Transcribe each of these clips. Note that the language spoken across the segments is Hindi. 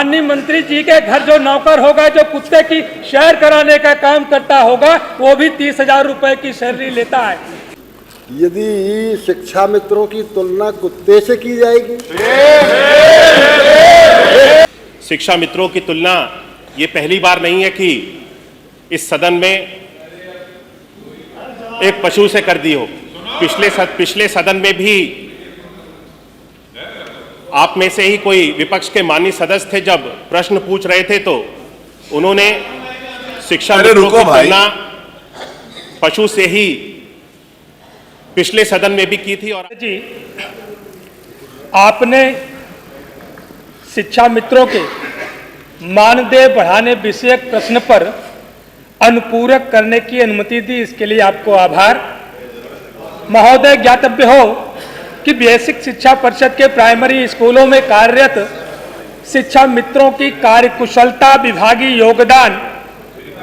माननीय मंत्री जी के घर जो नौकर होगा, जो कुत्ते की सैर कराने का काम करता होगा, वो भी 30,000 रुपए की सैलरी लेता है। यदि शिक्षा मित्रों की तुलना कुत्ते से की जाएगी, शिक्षा मित्रों की तुलना ये पहली बार नहीं है कि इस सदन में एक पशु से कर दी हो। पिछले सदन में भी आप में से ही कोई विपक्ष के माननीय सदस्य थे, जब प्रश्न पूछ रहे थे तो उन्होंने शिक्षा मित्रों की तुलना पशु से ही पिछले सदन में भी की थी। और जी, आपने शिक्षा मित्रों के मानदेय बढ़ाने विषयक प्रश्न पर अनुपूरक करने की अनुमति दी, इसके लिए आपको आभार। महोदय, ज्ञातव्य हो कि बेसिक शिक्षा परिषद के प्राइमरी स्कूलों में कार्यरत शिक्षा मित्रों की कार्यकुशलता, विभागीय योगदान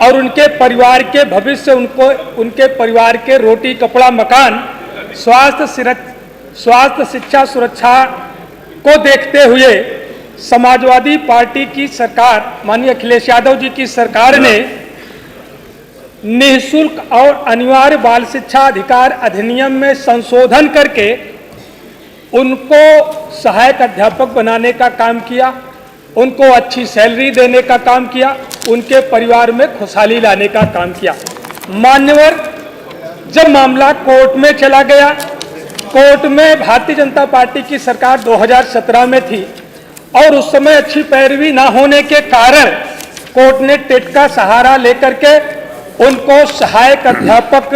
और उनके परिवार के भविष्य, उनके परिवार के रोटी कपड़ा मकान, स्वास्थ्य शिक्षा सुरक्षा को देखते हुए समाजवादी पार्टी की सरकार, माननीय अखिलेश यादव जी की सरकार ने निःशुल्क और अनिवार्य बाल शिक्षा अधिकार अधिनियम में संशोधन करके उनको सहायक अध्यापक बनाने का काम किया, उनको अच्छी सैलरी देने का काम किया, उनके परिवार में खुशहाली लाने का काम किया। मान्यवर, जब मामला कोर्ट में चला गया, कोर्ट में भारतीय जनता पार्टी की सरकार 2017 में थी और उस समय अच्छी पैरवी ना होने के कारण कोर्ट ने टेट का सहारा लेकर के उनको सहायक अध्यापक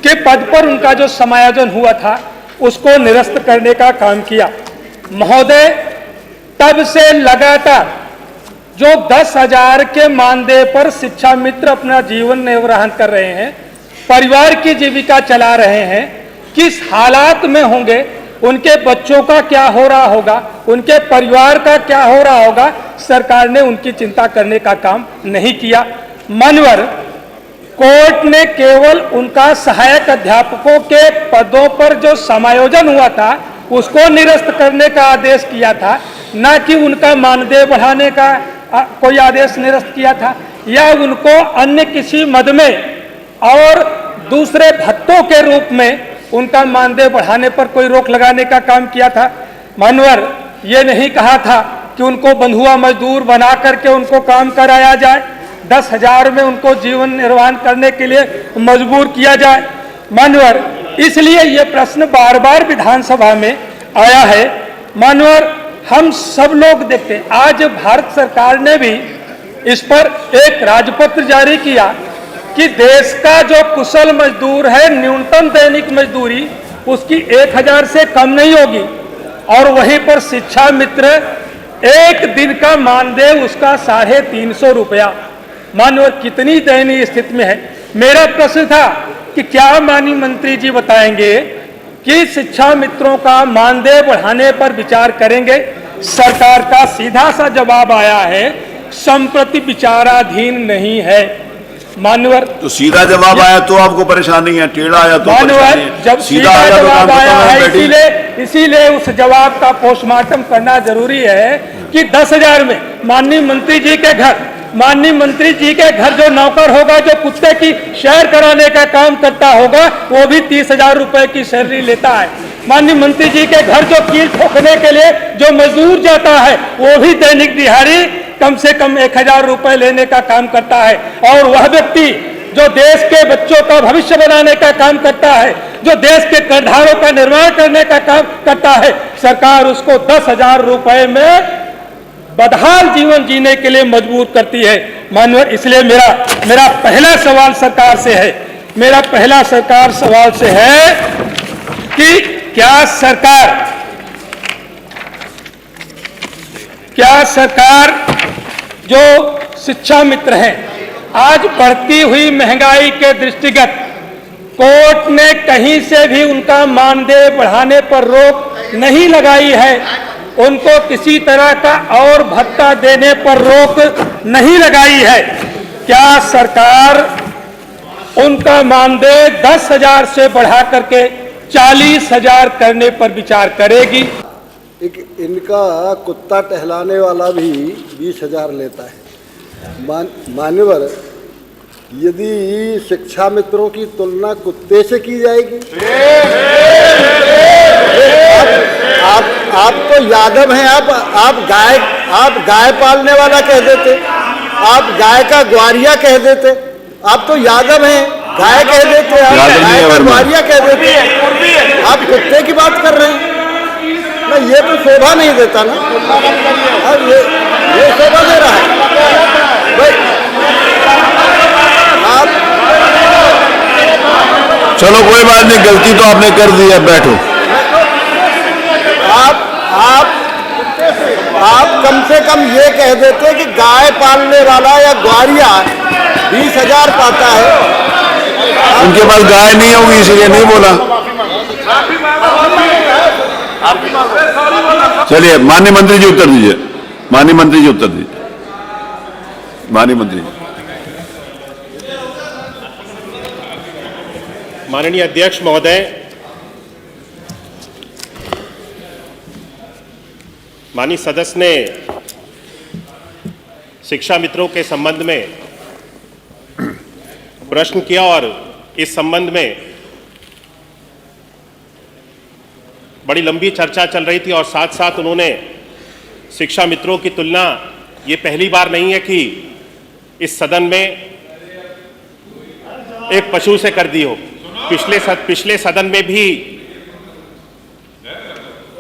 के पद पर उनका जो समायोजन हुआ था उसको निरस्त करने का काम किया। महोदय, तब से लगातार जो 10,000 के मानदेय पर शिक्षा मित्र अपना जीवन निर्वाह कर रहे हैं, परिवार की जीविका चला रहे हैं, किस हालात में होंगे, उनके बच्चों का क्या हो रहा होगा, उनके परिवार का क्या हो रहा होगा, सरकार ने उनकी चिंता करने का काम नहीं किया। मान्यवर, कोर्ट ने केवल उनका सहायक अध्यापकों के पदों पर जो समायोजन हुआ था उसको निरस्त करने का आदेश किया था, न कि उनका मानदेय बढ़ाने का कोई आदेश निरस्त किया था या उनको अन्य किसी मद में और दूसरे भत्तों के रूप में उनका मानदेय बढ़ाने पर कोई रोक लगाने का काम किया था। मान्यवर, ये नहीं कहा था कि उनको बंधुआ मजदूर बना करके उनको काम कराया जाए, 10,000 में उनको जीवन निर्वाह करने के लिए मजबूर किया जाए। मान्यवर, इसलिए ये प्रश्न बार बार विधानसभा में आया है। मान्यवर, हम सब लोग देखते हैं, आज भारत सरकार ने भी इस पर एक राजपत्र जारी किया कि देश का जो कुशल मजदूर है, न्यूनतम दैनिक मजदूरी उसकी 1,000 से कम नहीं होगी और वहीं पर शिक्षा मित्र एक दिन का मानदेय उसका 350 रुपया। मानव कितनी दयनीय स्थिति में है। मेरा प्रश्न था कि क्या माननीय मंत्री जी बताएंगे कि शिक्षा मित्रों का मानदेय बढ़ाने पर विचार करेंगे। सरकार का सीधा सा जवाब आया है, संप्रति विचाराधीन नहीं है। मान्यवर, तो सीधा जवाब आया तो आपको परेशानी है, टेढ़ा आया तो मान्यवर, जब सीधा जवाब आया है इसीलिए उस जवाब का पोस्टमार्टम करना जरूरी है कि 10,000 में माननीय मंत्री जी के घर जो नौकर होगा, जो कुत्ते की सैर कराने का काम करता होगा, वो भी 30,000 रुपए की सैलरी लेता है। माननीय मंत्री जी के घर जो कील ठोकने के लिए जो मजदूर जाता है, वो भी दैनिक दिहाड़ी कम से कम 1,000 रुपए लेने का काम करता है। और वह व्यक्ति जो देश के बच्चों का भविष्य बनाने का काम करता है, जो देश के करधारों का निर्माण करने का काम करता है, सरकार उसको 10,000 रुपए में बदहाल जीवन जीने के लिए मजबूर करती है। माननीय, इसलिए मेरा पहला सवाल सरकार से है, कि क्या सरकार जो शिक्षा मित्र हैं, आज बढ़ती हुई महंगाई के दृष्टिगत कोर्ट ने कहीं से भी उनका मानदेय बढ़ाने पर रोक नहीं लगाई है, उनको किसी तरह का और भत्ता देने पर रोक नहीं लगाई है। क्या सरकार उनका मानदेय 10,000 से बढ़ा करके 40,000 करने पर विचार करेगी? एक इनका कुत्ता टहलाने वाला भी 20,000 लेता है। मान्यवर, यदि शिक्षा मित्रों की तुलना कुत्ते से की जाएगी, आप तो यादव हैं, आप गाय पालने वाला कह देते, आप गाय का ग्वारिया कह देते, आप तो यादव हैं, गाय कह देते, आप गाय का ग्वारिया कह देते, आप कुत्ते की बात कर रहे हैं ना। ये तो शोभा नहीं देता ना, अब ये शोभा दे रहा है भाई। आप चलो कोई बात नहीं, गलती तो आपने कर दी है, बैठो। आप कम से कम ये कह देते कि गाय पालने वाला या ग्वारिया 20,000 पाता है। उनके पास गाय नहीं होगी इसलिए नहीं बोला। चलिए माननीय मंत्री जी उत्तर दीजिए, माननीय मंत्री जी उत्तर दीजिए, माननीय मंत्री जी। माननीय अध्यक्ष महोदय, माननीय सदस्य ने शिक्षा मित्रों के संबंध में प्रश्न किया और इस संबंध में बड़ी लंबी चर्चा चल रही थी और साथ साथ उन्होंने शिक्षा मित्रों की तुलना, ये पहली बार नहीं है कि इस सदन में एक पशु से कर दी हो। पिछले सदन में भी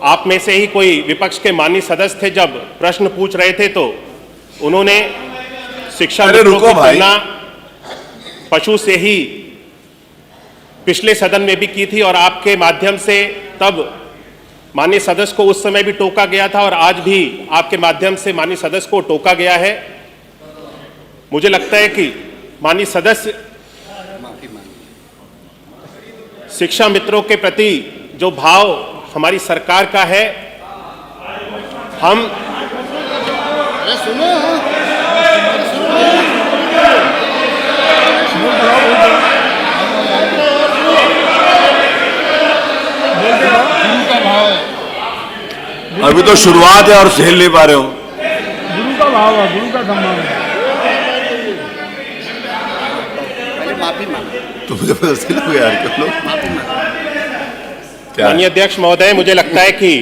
आप में से ही कोई विपक्ष के माननीय सदस्य थे, जब प्रश्न पूछ रहे थे तो उन्होंने शिक्षा मित्रों की तुलना पशु से ही पिछले सदन में भी की थी और आपके माध्यम से तब माननीय सदस्य को उस समय भी टोका गया था और आज भी आपके माध्यम से माननीय सदस्य को टोका गया है। मुझे लगता है कि माननीय सदस्य शिक्षा मित्रों के प्रति जो भाव हमारी सरकार का है, हम अभी तो शुरुआत है और झेल नहीं पा रहे हो। गुरु का भाव है, गुरु का सम्मान है। तुम जबरदस्ती लोग यार कर लो। माननीय अध्यक्ष महोदय, मुझे लगता है कि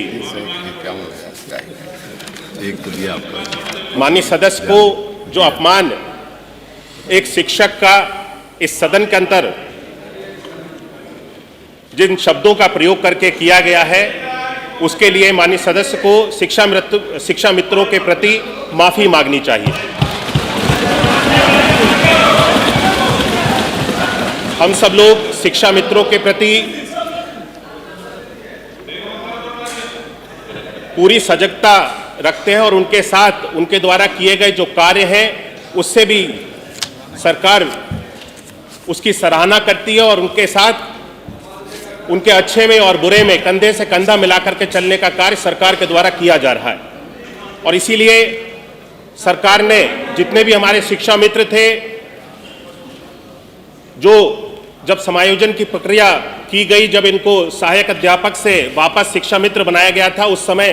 एक तो दिया आपको, माननीय सदस्य को जो अपमान एक शिक्षक का इस सदन के अंदर जिन शब्दों का प्रयोग करके किया गया है, उसके लिए माननीय सदस्य को शिक्षा मित्रों के प्रति माफी मांगनी चाहिए। हम सब लोग शिक्षा मित्रों के प्रति पूरी सजगता रखते हैं और उनके साथ उनके द्वारा किए गए जो कार्य हैं उससे भी सरकार उसकी सराहना करती है और उनके साथ उनके अच्छे में और बुरे में कंधे से कंधा मिलाकर के चलने का कार्य सरकार के द्वारा किया जा रहा है। और इसीलिए सरकार ने जितने भी हमारे शिक्षा मित्र थे, जो जब समायोजन की प्रक्रिया की गई, जब इनको सहायक अध्यापक से वापस शिक्षा मित्र बनाया गया था, उस समय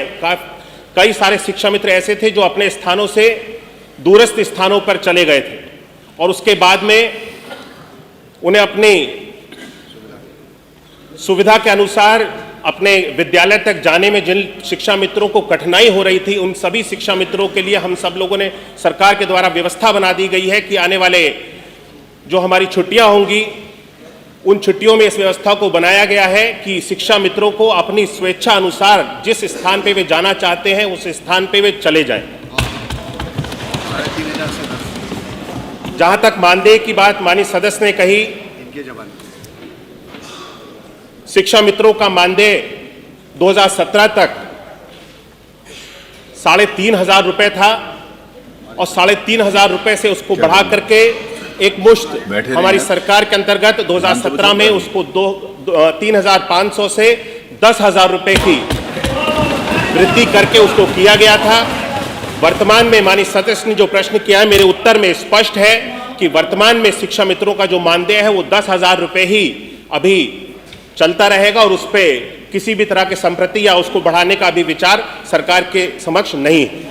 कई सारे शिक्षा मित्र ऐसे थे जो अपने स्थानों से दूरस्थ स्थानों पर चले गए थे और उसके बाद में उन्हें अपनी सुविधा के अनुसार अपने विद्यालय तक जाने में जिन शिक्षा मित्रों को कठिनाई हो रही थी, उन सभी शिक्षा मित्रों के लिए हम सब लोगों ने सरकार के द्वारा व्यवस्था बना दी गई है कि आने वाले जो हमारी छुट्टियां होंगी, उन छुट्टियों में इस व्यवस्था को बनाया गया है कि शिक्षा मित्रों को अपनी स्वेच्छा अनुसार जिस स्थान पे वे जाना चाहते हैं उस स्थान पे वे चले जाएं। जहां तक मानदेय की बात माननीय सदस्य ने कही, शिक्षा मित्रों का मानदेय 2017 तक 3,500 रुपए था और 3,500 रुपए से उसको बढ़ा करके एक मुश्त हमारी सरकार के अंतर्गत 2017 में उसको 3,500 से 10,000 रुपए की वृद्धि करके उसको किया गया था। वर्तमान में माननीय सदस्य ने जो प्रश्न किया है, मेरे उत्तर में स्पष्ट है कि वर्तमान में शिक्षा मित्रों का जो मानदेय है वो 10,000 रुपए ही अभी चलता रहेगा और उस पे किसी भी तरह के संप्रति या उसको बढ़ाने का भी विचार सरकार के समक्ष नहीं है।